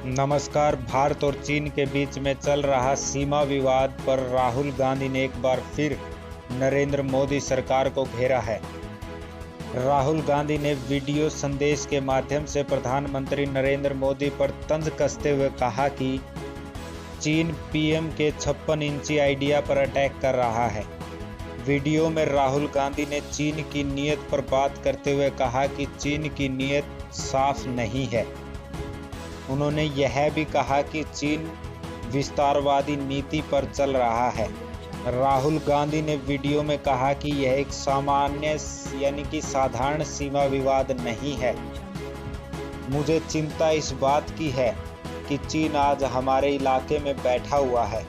नमस्कार। भारत और चीन के बीच में चल रहा सीमा विवाद पर राहुल गांधी ने एक बार फिर नरेंद्र मोदी सरकार को घेरा है। राहुल गांधी ने वीडियो संदेश के माध्यम से प्रधानमंत्री नरेंद्र मोदी पर तंज कसते हुए कहा कि चीन पीएम के 56 इंची आइडिया पर अटैक कर रहा है। वीडियो में राहुल गांधी ने चीन की नीयत पर बात करते हुए कहा कि चीन की नीयत साफ नहीं है। उन्होंने यह भी कहा कि चीन विस्तारवादी नीति पर चल रहा है। राहुल गांधी ने वीडियो में कहा कि यह एक सामान्य यानी कि साधारण सीमा विवाद नहीं है। मुझे चिंता इस बात की है कि चीन आज हमारे इलाके में बैठा हुआ है।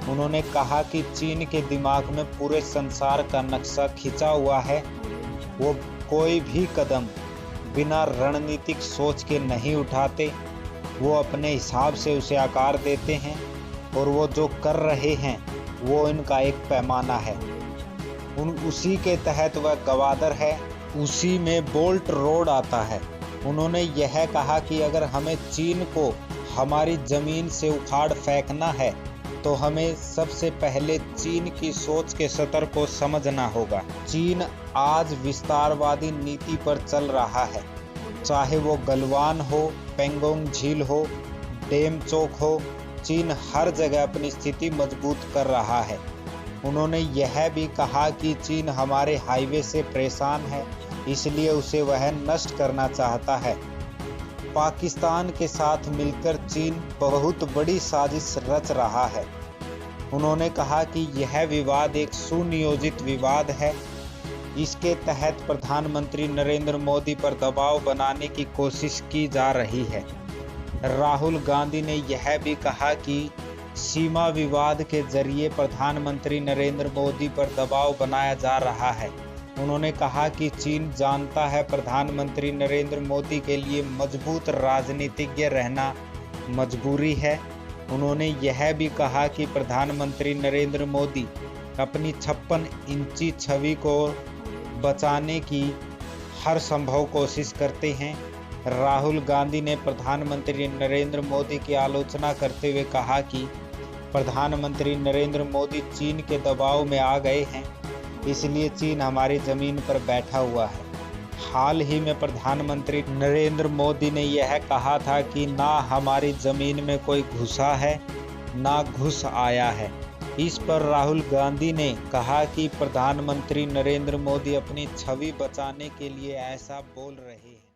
उन्होंने कहा कि चीन के दिमाग में पूरे संसार का नक्शा खिंचा हुआ है। वो कोई भी कदम बिना रणनीतिक सोच के नहीं उठाते। वो अपने हिसाब से उसे आकार देते हैं और वो जो कर रहे हैं वो इनका एक पैमाना है। उसी के तहत वह गवादर है, उसी में बोल्ट रोड आता है। उन्होंने यह कहा कि अगर हमें चीन को हमारी ज़मीन से उखाड़ फेंकना है तो हमें सबसे पहले चीन की सोच के स्तर को समझना होगा। चीन आज विस्तारवादी नीति पर चल रहा है, चाहे वो गलवान हो, पेंगोंग झील हो, डेम चौक हो। चीन हर जगह अपनी स्थिति मजबूत कर रहा है। उन्होंने यह भी कहा कि चीन हमारे हाईवे से परेशान है, इसलिए उसे वह नष्ट करना चाहता है। पाकिस्तान के साथ मिलकर चीन बहुत बड़ी साजिश रच रहा है। उन्होंने कहा कि यह विवाद एक सुनियोजित विवाद है। इसके तहत प्रधानमंत्री नरेंद्र मोदी पर दबाव बनाने की कोशिश की जा रही है। राहुल गांधी ने यह भी कहा कि सीमा विवाद के जरिए प्रधानमंत्री नरेंद्र मोदी पर दबाव बनाया जा रहा है। उन्होंने कहा कि चीन जानता है प्रधानमंत्री नरेंद्र मोदी के लिए मजबूत राजनीतिज्ञ रहना मजबूरी है। उन्होंने यह भी कहा कि प्रधानमंत्री नरेंद्र मोदी अपनी 56 इंची छवि को बचाने की हर संभव कोशिश करते हैं। राहुल गांधी ने प्रधानमंत्री नरेंद्र मोदी की आलोचना करते हुए कहा कि प्रधानमंत्री नरेंद्र मोदी चीन के दबाव में आ गए हैं, इसलिए चीन हमारी ज़मीन पर बैठा हुआ है। हाल ही में प्रधानमंत्री नरेंद्र मोदी ने यह कहा था कि ना हमारी ज़मीन में कोई घुसा है, ना घुस आया है। इस पर राहुल गांधी ने कहा कि प्रधानमंत्री नरेंद्र मोदी अपनी छवि बचाने के लिए ऐसा बोल रहे हैं।